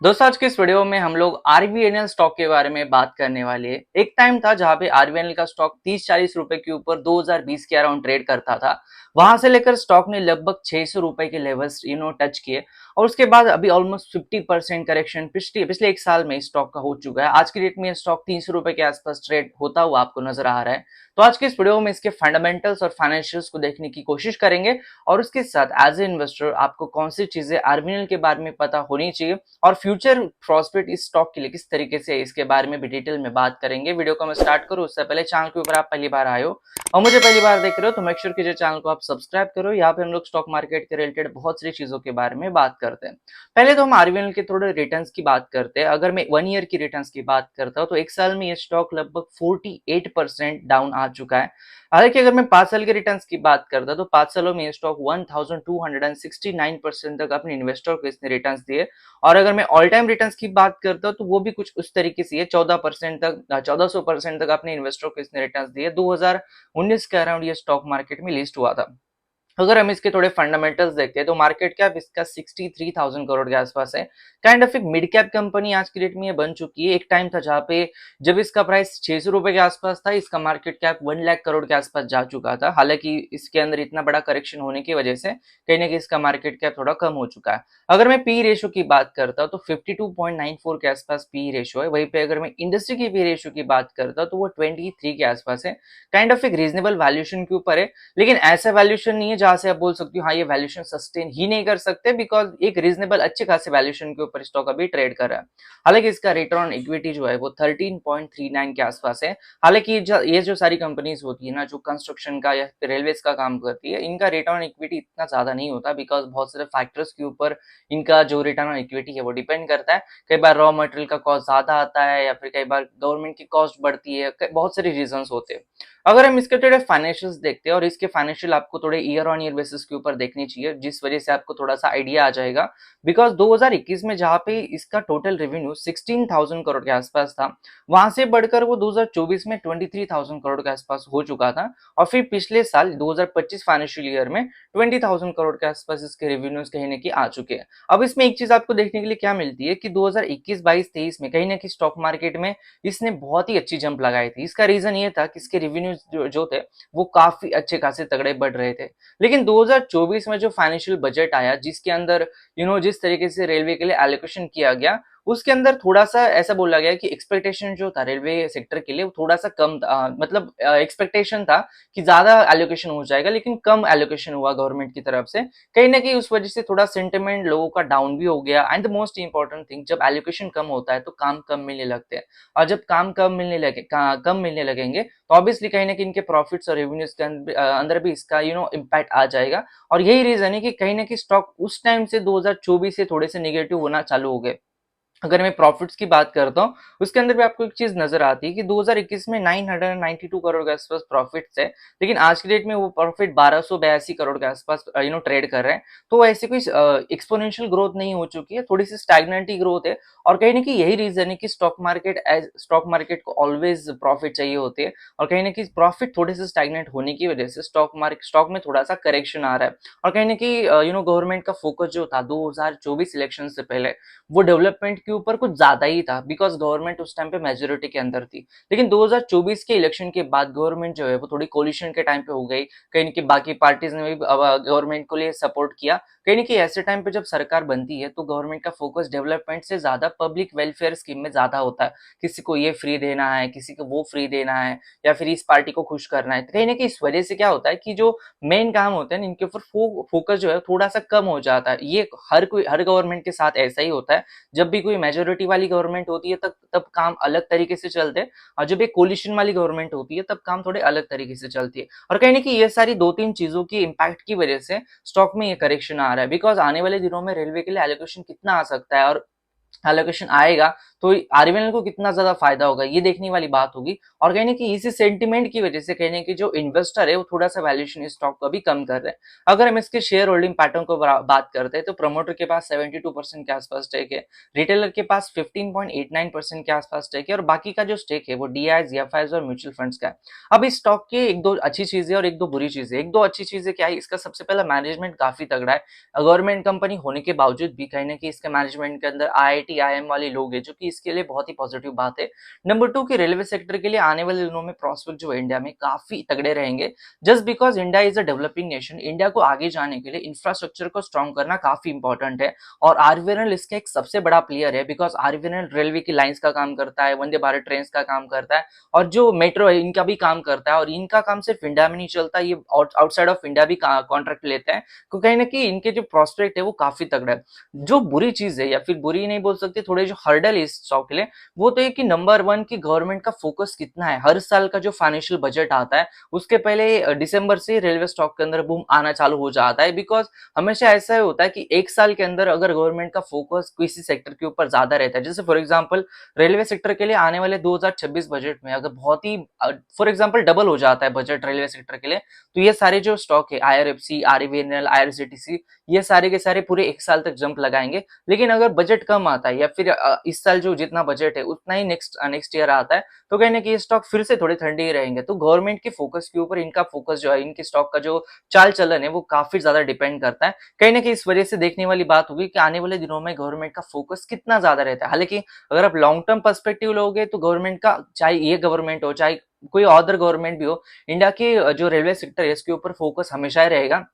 दोस्तों आज के इस वीडियो में हम लोग आरवीएनएल स्टॉक के बारे में बात करने वाले हैं। एक टाइम था जहां पे आरवीएनएल का स्टॉक 30-40 रुपए के ऊपर 2020 के अराउंड ट्रेड करता था। वहां से लेकर स्टॉक ने लगभग 600 रुपए के लेवल्स टच किए और उसके बाद अभी ऑलमोस्ट 50% करेक्शन पिछले पिछले एक साल में स्टॉक का हो चुका है। आज की डेट में स्टॉक 300 रुपए के आसपास ट्रेड होता हुआ आपको नजर आ रहा है। तो आज के इस वीडियो में इसके फंडामेंटल्स और फाइनेंशियल्स को देखने की कोशिश करेंगे और उसके साथ एज ए इन्वेस्टर आपको कौन सी चीजें आरवीएनएल के बारे में पता होनी चाहिए और फ्यूचर प्रॉस्पेक्ट इस स्टॉक के लिए किस तरीके से इसके बारे में भी डिटेल में बात करेंगे। वीडियो को मैं स्टार्ट करूं उससे पहले चैनल के ऊपर आप पहली बार आए हो और मुझे पहली बार देख रहे हो तो मेक श्योर कीजिए चैनल को आप सब्सक्राइब करो। यहाँ पे हम लोग स्टॉक मार्केट के रिलेटेड बहुत सारी चीजों के बारे में बात करते हैं। पहले तो हम आरवीएनएल के थोड़े रिटर्न्स की बात करते हैं। अगर मैं 1 ईयर की रिटर्न्स की बात करता हूँ तो एक साल में ये स्टॉक लगभग 48% डाउन आ चुका है। हालांकि अगर मैं 5 साल के रिटर्न्स की बात करता तो 5 सालों में ये स्टॉक 1269% तक अपने इन्वेस्टर को इसने रिटर्न्स दिए। और अगर मैं ऑल टाइम रिटर्न्स की बात करता हूँ तो वो भी कुछ उस तरीके से है। 14% तक 1400% तक अपने इन्वेस्टर को इसने रिटर्न्स दिए। 2019 के अराउंड ये स्टॉक मार्केट में लिस्ट हुआ था। अगर हम इसके थोड़े फंडामेंटल्स देखते हैं तो मार्केट कैप इसका 63,000 करोड़ के आसपास है। काइंड ऑफ एक मिड कैप कंपनी आज की डेट में ये बन चुकी है। एक टाइम था जहां पे जब इसका प्राइस 600 रुपए के आसपास था, इसका मार्केट कैप 1 लाख करोड़ के आसपास जा चुका था। हालांकि इसके अंदर इतना बड़ा करेक्शन होने की वजह से कहीं ना कहीं इसका मार्केट कैप थोड़ा कम हो चुका है। अगर मैं पी रेशो की बात करता हूँ तो 52.94 के आसपास पी रेशो है। वहीं पे अगर मैं इंडस्ट्री की पी रेशो की बात करता हूँ तो वो 23 के आसपास है। काइंड ऑफ एक रीजनेबल वैल्यूएशन के ऊपर है, लेकिन ऐसा वैल्यूएशन नहीं है जहां से आप बोल सकते हो हाँ ये वैल्यूएशन सस्टेन ही नहीं कर सकते, बिकॉज एक रीजनेबल अच्छे खासे वैल्यूएशन के ऊपर स्टॉक अभी ट्रेड कर रहा है। हालांकि इसका रिटर्न ऑन इक्विटी जो है वो 13.39 के आसपास है। हालांकि ये जो सारी कंपनीज होती है ना जो कंस्ट्रक्शन का या रेलवेज का काम करती है, इनका रिटर्न ऑन इक्विटी इतना ज्यादा नहीं होता, बिकॉज बहुत सारे फैक्टर्स के ऊपर इनका जो रिटर्न ऑन इक्विटी है वो डिपेंड करता है। कई बार रॉ मटेरियल का कॉस्ट ज्यादा आता है या फिर कई बार गवर्नमेंट की कॉस्ट बढ़ती है, बहुत सारे रीजन होते हैं। अगर हम इसके थोड़े फाइनेंशियल्स देखते हैं और इसके फाइनेंशियल आपको थोड़े ईयर ऑन ईयर बेसिस के ऊपर देखनी चाहिए, जिस वजह से आपको थोड़ा सा आइडिया आ जाएगा। बिकॉज 2021 में जहां पे इसका टोटल रेवेन्यू 16,000 करोड़ के आसपास था, वहां से बढ़कर वो 2024 में 23,000 करोड़ के आसपास हो चुका था। और फिर पिछले साल 2025 फाइनेंशियल ईयर में 20,000 करोड़ के आसपास इसके रेवेन्यूज कहीं ना कहीं आ चुके हैं। अब इसमें एक चीज आपको देखने के लिए क्या मिलती है कि 2021, 22, 23 में कहीं ना कहीं स्टॉक मार्केट में इसने बहुत ही अच्छी जंप लगाई थी। इसका रीजन ये था कि इसके रेवेन्यूज जो थे वो काफी अच्छे खासे तगड़े बढ़ रहे थे। लेकिन 2024 में जो फाइनेंशियल बजट आया, जिसके अंदर जिस तरीके से रेलवे के लिए एलोकेशन किया गया, उसके अंदर थोड़ा सा ऐसा बोला गया कि एक्सपेक्टेशन जो था रेलवे सेक्टर के लिए वो थोड़ा सा कम मतलब एक्सपेक्टेशन था कि ज्यादा एलोकेशन हो जाएगा, लेकिन कम एलोकेशन हुआ गवर्नमेंट की तरफ से। कहीं ना कहीं उस वजह से थोड़ा सेंटिमेंट लोगों का डाउन भी हो गया। And the most important thing, जब एलोकेशन कम होता है तो काम कम मिलने लगते हैं। और जब काम कम मिलने लगेंगे तो ऑब्वियसली कहीं ना कहीं इनके प्रॉफिट्स और रेवेन्यूज के अंदर भी इसका इम्पैक्ट आ जाएगा। और यही रीजन है कि कहीं ना कहीं स्टॉक उस टाइम से 2024 से थोड़े से नेगेटिव होना चालू हो गए। अगर मैं प्रॉफिट्स की बात करता हूँ उसके अंदर भी आपको एक चीज नजर आती है कि 2021 में 992 करोड़ के आसपास प्रॉफिट्स है, लेकिन आज की डेट में वो प्रॉफिट 1282 करोड़ के आसपास ट्रेड कर रहे हैं। तो ऐसी कोई एक्सपोनेंशियल ग्रोथ नहीं हो चुकी है, थोड़ी सी स्टैग्नेंट ही ग्रोथ है। और कहीं ना कहीं यही रीजन है कि स्टॉक मार्केट को ऑलवेज प्रॉफिट चाहिए होते हैं। और कहीं ना कहीं प्रॉफिट थोड़े से स्टैग्नेंट होने की वजह से स्टॉक में थोड़ा सा करेक्शन आ रहा है। और कहीं ना कहीं गवर्नमेंट का फोकस जो था 2024 इलेक्शन से पहले वो डेवलपमेंट के ऊपर कुछ ज्यादा ही था, बिकॉज गवर्नमेंट उस टाइम पे मेजोरिटी के अंदर थी। लेकिन 2024 के इलेक्शन के बाद गवर्नमेंट जो है वो थोड़ी कोलिशन के टाइम पे हो गई। कहीं ना कहीं बाकी पार्टीज ने भी गवर्नमेंट को लिए सपोर्ट किया। कहीं ना कहीं ऐसे टाइम पे जब सरकार बनती है तो गवर्नमेंट का फोकस डेवलपमेंट से ज्यादा पब्लिक वेलफेयर स्कीम में ज्यादा होता है। किसी को ये फ्री देना है, किसी को वो फ्री देना है, या फिर इस पार्टी को खुश करना है। तो कहीं ना कहीं इस वजह से क्या होता है कि जो मेन काम होते हैं इनके ऊपर फोकस जो है थोड़ा सा कम हो जाता है। ये हर गवर्नमेंट के साथ ऐसा ही होता है। जब भी कोई मेजोरिटी वाली गवर्नमेंट होती है तब तब काम अलग तरीके से चलते हैं, और जब एक कोलिशन वाली गवर्नमेंट होती है तब काम थोड़े अलग तरीके से चलती है। और कहीं ना कहीं ये सारी दो तीन चीजों की इम्पैक्ट की वजह से स्टॉक में ये करेक्शन आ रहा है। बिकॉज आने वाले दिनों में रेलवे के लिए एलोकेशन कितना आ सकता है, और एलोकेशन आएगा तो आरबीएल को कितना ज्यादा फायदा होगा ये देखने वाली बात होगी। और कहने की इसी सेंटिमेंट की वजह से कहने की जो इन्वेस्टर है वो थोड़ा सा वैल्यूएशन स्टॉक को भी कम कर रहे हैं। अगर हम इसके शेयर होल्डिंग पैटर्न को बात करते हैं तो प्रमोटर के पास 72% के आसपास स्टेक है, रिटेलर के पास 15.89% के आसपास स्टेक है, और बाकी का जो स्टेक है वो डीआईज, एफआईज और म्यूचुअल फंड्स का है। अब इस स्टॉक के एक दो अच्छी चीजें और एक दो बुरी चीजें। एक दो अच्छी चीजें क्या है, इसका सबसे पहला मैनेजमेंट काफी तगड़ा है। गवर्नमेंट कंपनी होने के बावजूद भी कहीं ना कहीं इसके मैनेजमेंट के अंदर आईटी, आईएम वाले लोग हैं, जो कि इसके लिए बहुत ही पॉजिटिव बात है। नंबर 2 कि रेलवे सेक्टर के लिए आने वाले दिनों में प्रॉस्पेक्ट जो है इंडिया में काफ़ी तगड़े रहेंगे। Just because India is a developing nation, India को आगे जाने के लिए इंफ्रास्ट्रक्चर को स्ट्रॉन्ग करना काफ़ी इंपॉर्टेंट है और आरवीएनएल इसका एक सबसे बड़ा प्लेयर है बिकॉज़ आरवीएनएल रेलवे की लाइन्स का काम करता है, वंदे भारत ट्रेन्स का काम करता है और जो मेट्रो है इनका भी काम करता है और इनका काम सिर्फ इंडिया में नहीं चलता, ये आउटसाइड ऑफ इंडिया भी कॉन्ट्रैक्ट लेते हैं। तो कहीं न कहीं इनके जो प्रॉस्पेक्ट है वो काफ़ी तगड़ा है। जो बुरी चीज़ है या फिर बुरी नहीं बोल सकते, थोड़े जो हर्डल है इस स्टॉक के लिए, वो तो ये कि नंबर 1 कि गवर्नमेंट का फोकस कितना है। हर साल का जो फाइनेंशियल बजट आता है, उसके पहले दिसंबर से रेलवे स्टॉक के अंदर बूम आना चालू हो जाता है बिकॉज़ हमेशा ऐसा होता है कि 1 साल के अंदर अगर गवर्नमेंट का फोकस किसी सेक्टर के ऊपर ज़्यादा रहता है, जैसे फॉर एग्जांपल रेलवे सेक्टर के लिए आने वाले 2026 बजट में अगर बहुत ही फॉर एग्जांपल डबल हो जाता है बजट रेलवे सेक्टर के लिए, तो ये सारे जो स्टॉक है आईआरएफसी, आरवीएनएल, आईआरसीटीसी, ये सारे के सारे पूरे 1 साल तक जंप लगाएँगे। लेकिन अगर बजट कम आता है या फिर इस साल जो जितना बजट है उतना ही नेक्स्ट ईयर आता है, तो कहीं न कहीं ये स्टॉक फिर से थोड़े ठंडे ही रहेंगे। तो गवर्नमेंट के फोकस के ऊपर इनका फोकस जो है, इनके स्टॉक का जो चाल-चलन है वो काफ़ी ज़्यादा डिपेंड करता है। कहीं न कहीं इस वजह से देखने वाली बात होगी कि आने वाले दिनों में गवर्नमेंट का फोकस कितना ज़्यादा रहता है। हालाँकि अगर आप लॉन्ग टर्म पर्सपेक्टिव लोगे तो गवर्नमेंट का, चाहे ये गवर्नमेंट हो, चाहे कोई अदर गवर्नमेंट भी हो, इंडिया के जो रेलवे सेक्टर है इसके ऊपर फोकस हमेशा ही रहेगा।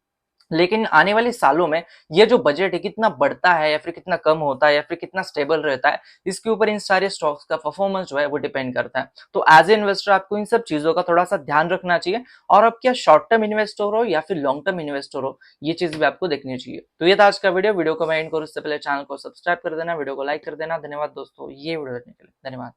लेकिन आने वाले सालों में ये जो बजट है कितना बढ़ता है या फिर कितना कम होता है या फिर कितना स्टेबल रहता है, इसके ऊपर इन सारे स्टॉक्स का परफॉर्मेंस जो है वो डिपेंड करता है। तो एज ए इन्वेस्टर आपको इन सब चीज़ों का थोड़ा-सा ध्यान रखना चाहिए और आप क्या शॉर्ट टर्म इन्वेस्टर हो या फिर लॉन्ग टर्म इन्वेस्टर हो, ये चीज़ भी आपको देखनी चाहिए। तो ये था आज का वीडियो को मैं एंड करूँ उससे पहले चैनल को सब्सक्राइब कर देना, वीडियो को लाइक कर देना। धन्यवाद दोस्तों, ये वीडियो देखने के लिए। धन्यवाद।